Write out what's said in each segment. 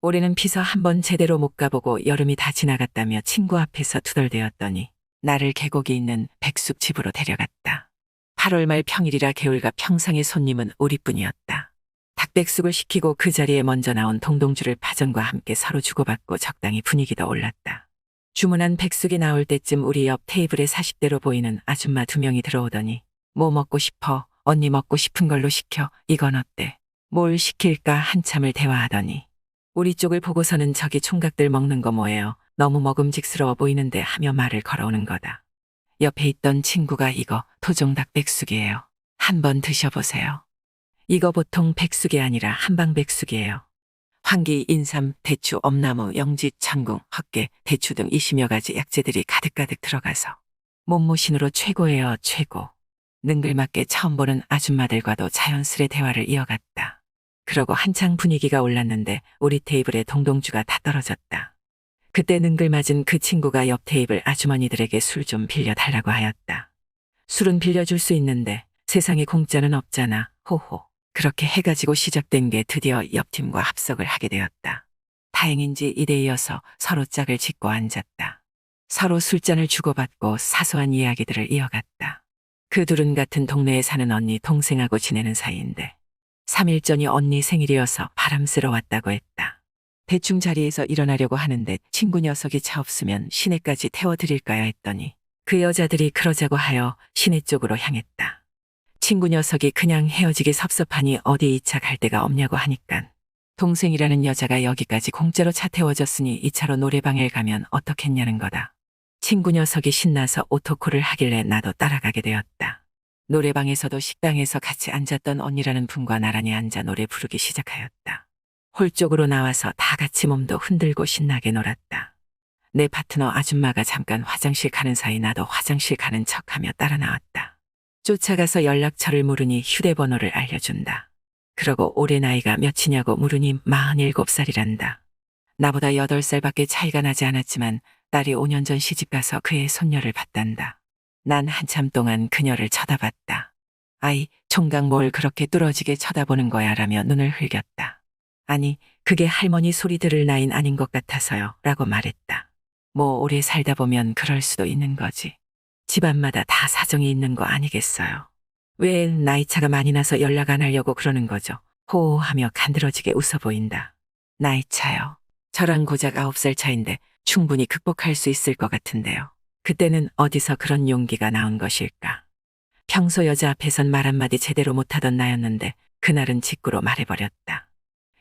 올해는 비서 한 번 제대로 못 가보고 여름이 다 지나갔다며 친구 앞에서 투덜대었더니 나를 계곡이 있는 백숙 집으로 데려갔다. 8월 말 평일이라 개울과 평상의 손님은 우리뿐이었다. 닭백숙을 시키고 그 자리에 먼저 나온 동동주를 파전과 함께 서로 주고받고 적당히 분위기도 올랐다. 주문한 백숙이 나올 때쯤 우리 옆 테이블에 40대로 보이는 아줌마 2명이 들어오더니 뭐 먹고 싶어? 언니 먹고 싶은 걸로 시켜. 이건 어때? 뭘 시킬까 한참을 대화하더니 우리 쪽을 보고서는 저기 총각들 먹는 거 뭐예요? 너무 먹음직스러워 보이는데 하며 말을 걸어오는 거다. 옆에 있던 친구가 이거 토종닭 백숙이에요. 한번 드셔보세요. 이거 보통 백숙이 아니라 한방백숙이에요. 황기, 인삼, 대추, 엄나무, 영지, 창궁, 헛개, 대추 등 20여 가지 약재들이 가득가득 들어가서 몸무신으로 최고예요, 최고. 능글맞게 처음 보는 아줌마들과도 자연스레 대화를 이어갔다. 그러고 한창 분위기가 올랐는데 우리 테이블에 동동주가 다 떨어졌다. 그때 능글맞은 그 친구가 옆 테이블 아주머니들에게 술 좀 빌려달라고 하였다. 술은 빌려줄 수 있는데 세상에 공짜는 없잖아, 호호. 그렇게 해가지고 시작된 게 드디어 옆팀과 합석을 하게 되었다. 다행인지 2대2여서 서로 짝을 짓고 앉았다. 서로 술잔을 주고받고 사소한 이야기들을 이어갔다. 그 둘은 같은 동네에 사는 언니 동생하고 지내는 사이인데 3일 전이 언니 생일이어서 바람쐬러 왔다고 했다. 대충 자리에서 일어나려고 하는데 친구 녀석이 차 없으면 시내까지 태워드릴까요 했더니 그 여자들이 그러자고 하여 시내 쪽으로 향했다. 친구 녀석이 그냥 헤어지기 섭섭하니 어디 이 차 갈 데가 없냐고 하니깐 동생이라는 여자가 여기까지 공짜로 차 태워줬으니 이 차로 노래방에 가면 어떻겠냐는 거다. 친구 녀석이 신나서 오토콜을 하길래 나도 따라가게 되었다. 노래방에서도 식당에서 같이 앉았던 언니라는 분과 나란히 앉아 노래 부르기 시작하였다. 홀 쪽으로 나와서 다 같이 몸도 흔들고 신나게 놀았다. 내 파트너 아줌마가 잠깐 화장실 가는 사이 나도 화장실 가는 척하며 따라 나왔다. 쫓아가서 연락처를 물으니 휴대번호를 알려준다. 그러고 올해 나이가 몇이냐고 물으니 47살이란다. 나보다 8살밖에 차이가 나지 않았지만 딸이 5년 전 시집가서 그의 손녀를 봤단다. 난 한참 동안 그녀를 쳐다봤다. 아이, 총각 뭘 그렇게 뚫어지게 쳐다보는 거야 라며 눈을 흘겼다. 아니, 그게 할머니 소리 들을 나이는 아닌 것 같아서요 라고 말했다. 뭐 오래 살다 보면 그럴 수도 있는 거지. 집안마다 다 사정이 있는 거 아니겠어요. 왜 나이차가 많이 나서 연락 안 하려고 그러는 거죠. 호호하며 간드러지게 웃어 보인다. 나이차요. 저랑 고작 9살 차인데 충분히 극복할 수 있을 것 같은데요. 그때는 어디서 그런 용기가 나온 것일까. 평소 여자 앞에선 말 한마디 제대로 못하던 나였는데 그날은 직구로 말해버렸다.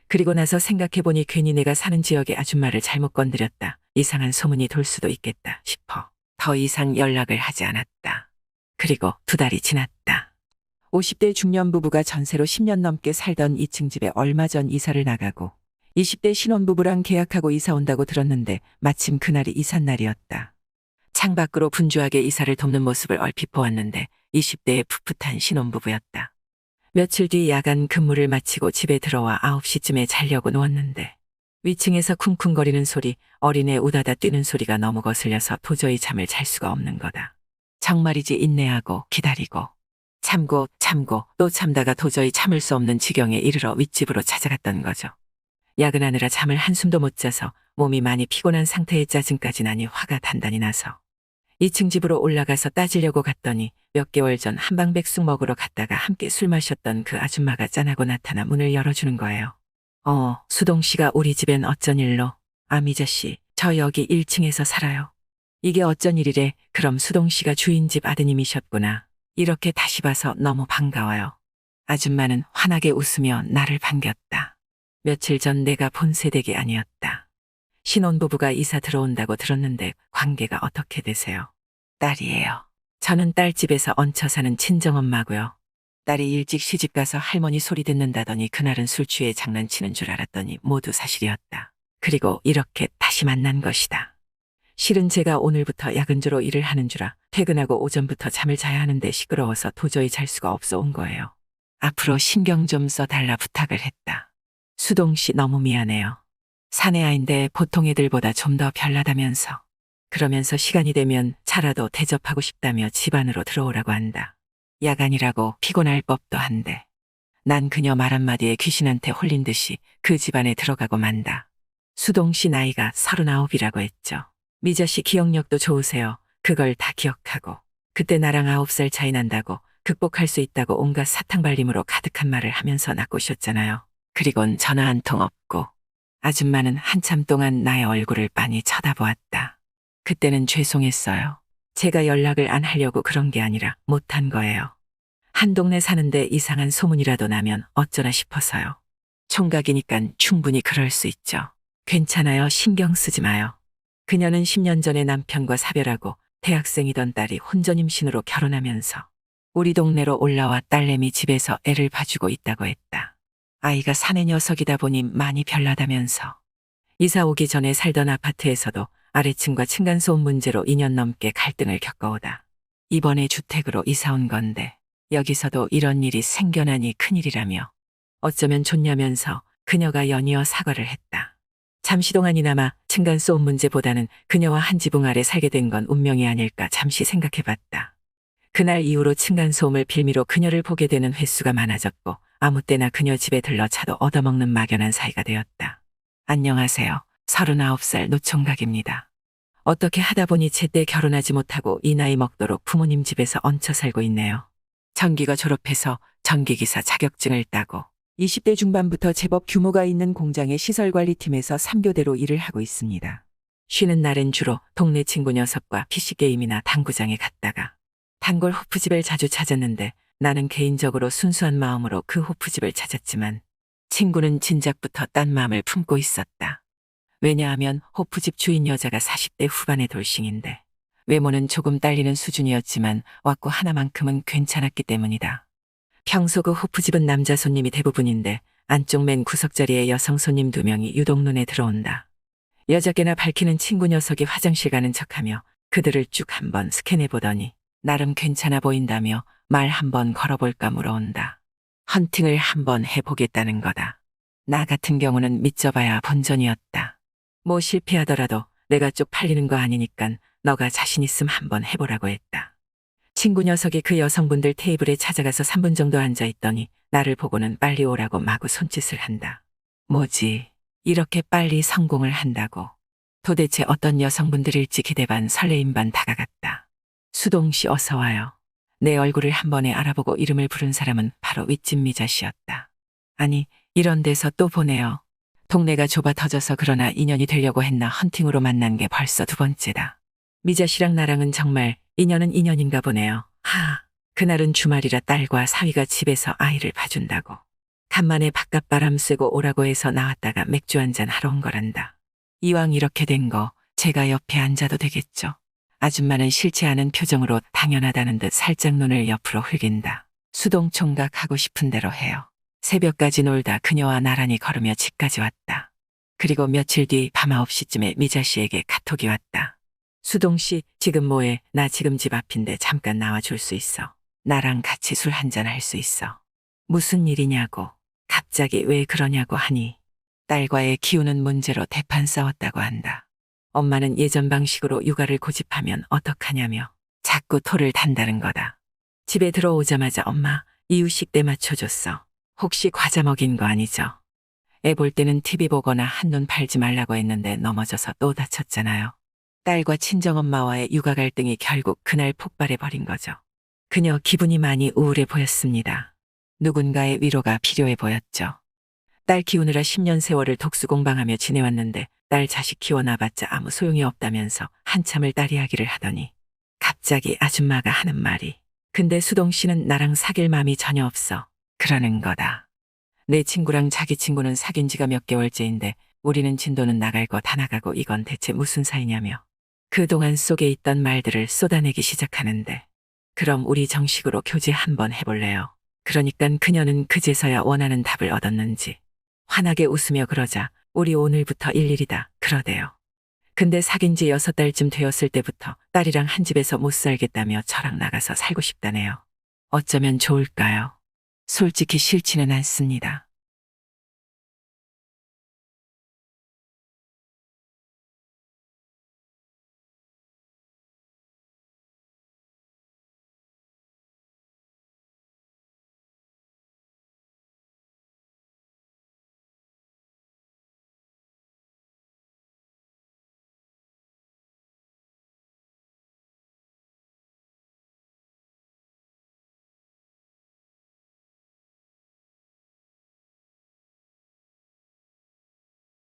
그리고 나서 생각해보니 괜히 내가 사는 지역의 아줌마를 잘못 건드렸다. 이상한 소문이 돌 수도 있겠다 싶어. 더 이상 연락을 하지 않았다. 그리고 2달이 지났다. 50대 중년 부부가 전세로 10년 넘게 살던 2층 집에 얼마 전 이사를 나가고 20대 신혼부부랑 계약하고 이사 온다고 들었는데 마침 그날이 이삿날이었다. 창밖으로 분주하게 이사를 돕는 모습을 얼핏 보았는데 20대의 풋풋한 신혼부부였다. 며칠 뒤 야간 근무를 마치고 집에 들어와 9시쯤에 자려고 누웠는데 위층에서 쿵쿵거리는 소리, 어린애 우다다 뛰는 소리가 너무 거슬려서 도저히 잠을 잘 수가 없는 거다. 정말이지 인내하고 기다리고 참고 또 참다가 도저히 참을 수 없는 지경에 이르러 윗집으로 찾아갔던 거죠. 야근하느라 잠을 한숨도 못 자서 몸이 많이 피곤한 상태에 짜증까지 나니 화가 단단히 나서 2층 집으로 올라가서 따지려고 갔더니 몇 개월 전 한방백숙 먹으러 갔다가 함께 술 마셨던 그 아줌마가 짠하고 나타나 문을 열어주는 거예요. 수동 씨가 우리 집엔 어쩐 일로? 미자 씨, 저 여기 1층에서 살아요. 이게 어쩐 일이래? 그럼 수동 씨가 주인 집 아드님이셨구나. 이렇게 다시 봐서 너무 반가워요. 아줌마는 환하게 웃으며 나를 반겼다. 며칠 전 내가 본 새댁이 아니었다. 신혼부부가 이사 들어온다고 들었는데 관계가 어떻게 되세요? 딸이에요. 저는 딸 집에서 얹혀 사는 친정엄마고요. 딸이 일찍 시집가서 할머니 소리 듣는다더니 그날은 술 취해 장난치는 줄 알았더니 모두 사실이었다. 그리고 이렇게 다시 만난 것이다. 실은 제가 오늘부터 야근조로 일을 하는 주라 퇴근하고 오전부터 잠을 자야 하는데 시끄러워서 도저히 잘 수가 없어 온 거예요. 앞으로 신경 좀 써달라 부탁을 했다. 수동 씨 너무 미안해요. 사내 아인데 보통 애들보다 좀 더 별나다면서. 그러면서 시간이 되면 차라도 대접하고 싶다며 집 안으로 들어오라고 한다. 야간이라고 피곤할 법도 한데. 난 그녀 말 한마디에 귀신한테 홀린 듯이 그 집안에 들어가고 만다. 수동 씨 나이가 39이라고 했죠. 미자 씨 기억력도 좋으세요. 그걸 다 기억하고. 그때 나랑 9살 차이 난다고 극복할 수 있다고 온갖 사탕발림으로 가득한 말을 하면서 나 꼬셨잖아요. 그리곤 전화 한 통 없고. 아줌마는 한참 동안 나의 얼굴을 빤히 쳐다보았다. 그때는 죄송했어요. 제가 연락을 안 하려고 그런 게 아니라 못한 거예요. 한 동네 사는데 이상한 소문이라도 나면 어쩌나 싶어서요. 총각이니깐 충분히 그럴 수 있죠. 괜찮아요. 신경 쓰지 마요. 그녀는 10년 전에 남편과 사별하고 대학생이던 딸이 혼전 임신으로 결혼하면서 우리 동네로 올라와 딸내미 집에서 애를 봐주고 있다고 했다. 아이가 사내 녀석이다 보니 많이 별나다면서. 이사 오기 전에 살던 아파트에서도 아래층과 층간소음 문제로 2년 넘게 갈등을 겪어오다. 이번에 주택으로 이사 온 건데 여기서도 이런 일이 생겨나니 큰일이라며 어쩌면 좋냐면서 그녀가 연이어 사과를 했다. 잠시 동안이나마 층간소음 문제보다는 그녀와 한 지붕 아래 살게 된 건 운명이 아닐까 잠시 생각해봤다. 그날 이후로 층간소음을 빌미로 그녀를 보게 되는 횟수가 많아졌고 아무 때나 그녀 집에 들러 차도 얻어먹는 막연한 사이가 되었다. 안녕하세요. 39살 노총각입니다. 어떻게 하다 보니 제때 결혼하지 못하고 이 나이 먹도록 부모님 집에서 얹혀 살고 있네요. 전기가 졸업해서 전기기사 자격증을 따고 20대 중반부터 제법 규모가 있는 공장의 시설관리팀에서 3교대로 일을 하고 있습니다. 쉬는 날엔 주로 동네 친구 녀석과 PC게임이나 당구장에 갔다가 단골 호프집을 자주 찾았는데 나는 개인적으로 순수한 마음으로 그 호프집을 찾았지만 친구는 진작부터 딴 마음을 품고 있었다. 왜냐하면 호프집 주인 여자가 40대 후반의 돌싱인데 외모는 조금 딸리는 수준이었지만 왁구 하나만큼은 괜찮았기 때문이다. 평소 그 호프집은 남자 손님이 대부분인데 안쪽 맨 구석자리에 여성 손님 2명이 유독 눈에 들어온다. 여자께나 밝히는 친구 녀석이 화장실 가는 척하며 그들을 쭉 한번 스캔해보더니 나름 괜찮아 보인다며 말 한번 걸어볼까 물어온다. 헌팅을 한번 해보겠다는 거다. 나 같은 경우는 믿져봐야 본전이었다. 뭐 실패하더라도 내가 쪽팔리는 거 아니니깐 너가 자신 있음 한번 해보라고 했다. 친구 녀석이 그 여성분들 테이블에 찾아가서 3분 정도 앉아있더니 나를 보고는 빨리 오라고 마구 손짓을 한다. 뭐지? 이렇게 빨리 성공을 한다고. 도대체 어떤 여성분들일지 기대 반 설레임 반 다가갔다. 수동 씨 어서 와요. 내 얼굴을 한 번에 알아보고 이름을 부른 사람은 바로 윗집 미자 씨였다. 아니, 이런 데서 또 보네요. 동네가 좁아 터져서 그러나 인연이 되려고 했나 헌팅으로 만난 게 벌써 2번째다. 미자 씨랑 나랑은 정말 인연은 인연인가 보네요. 그날은 주말이라 딸과 사위가 집에서 아이를 봐준다고. 간만에 바깥바람 쐬고 오라고 해서 나왔다가 맥주 한잔 하러 온 거란다. 이왕 이렇게 된 거 제가 옆에 앉아도 되겠죠. 아줌마는 싫지 않은 표정으로 당연하다는 듯 살짝 눈을 옆으로 흘긴다. 수동 총각 하고 싶은 대로 해요. 새벽까지 놀다 그녀와 나란히 걸으며 집까지 왔다. 그리고 며칠 뒤 밤 9시쯤에 미자 씨에게 카톡이 왔다. 수동 씨, 지금 뭐해? 나 지금 집 앞인데 잠깐 나와줄 수 있어. 나랑 같이 술 한잔 할 수 있어. 무슨 일이냐고. 갑자기 왜 그러냐고 하니 딸과의 기우는 문제로 대판 싸웠다고 한다. 엄마는 예전 방식으로 육아를 고집하면 어떡하냐며 자꾸 토를 단다는 거다. 집에 들어오자마자 엄마, 이유식 때 맞춰줬어. 혹시 과자 먹인 거 아니죠? 애 볼 때는 TV 보거나 한눈 팔지 말라고 했는데 넘어져서 또 다쳤잖아요. 딸과 친정엄마와의 육아 갈등이 결국 그날 폭발해버린 거죠. 그녀 기분이 많이 우울해 보였습니다. 누군가의 위로가 필요해 보였죠. 딸 키우느라 10년 세월을 독수공방하며 지내왔는데 딸 자식 키워놔봤자 아무 소용이 없다면서 한참을 딸 이야기를 하더니 갑자기 아줌마가 하는 말이 근데 수동 씨는 나랑 사귈 마음이 전혀 없어. 그러는 거다. 내 친구랑 자기 친구는 사귄 지가 몇 개월째인데 우리는 진도는 나갈 거 다 나가고 이건 대체 무슨 사이냐며 그동안 속에 있던 말들을 쏟아내기 시작하는데 그럼 우리 정식으로 교제 한번 해볼래요. 그러니깐 그녀는 그제서야 원하는 답을 얻었는지 환하게 웃으며 그러자 우리 오늘부터 일일이다 그러대요. 근데 사귄 지 6달쯤 되었을 때부터 딸이랑 한 집에서 못 살겠다며 저랑 나가서 살고 싶다네요. 어쩌면 좋을까요? 솔직히 싫지는 않습니다.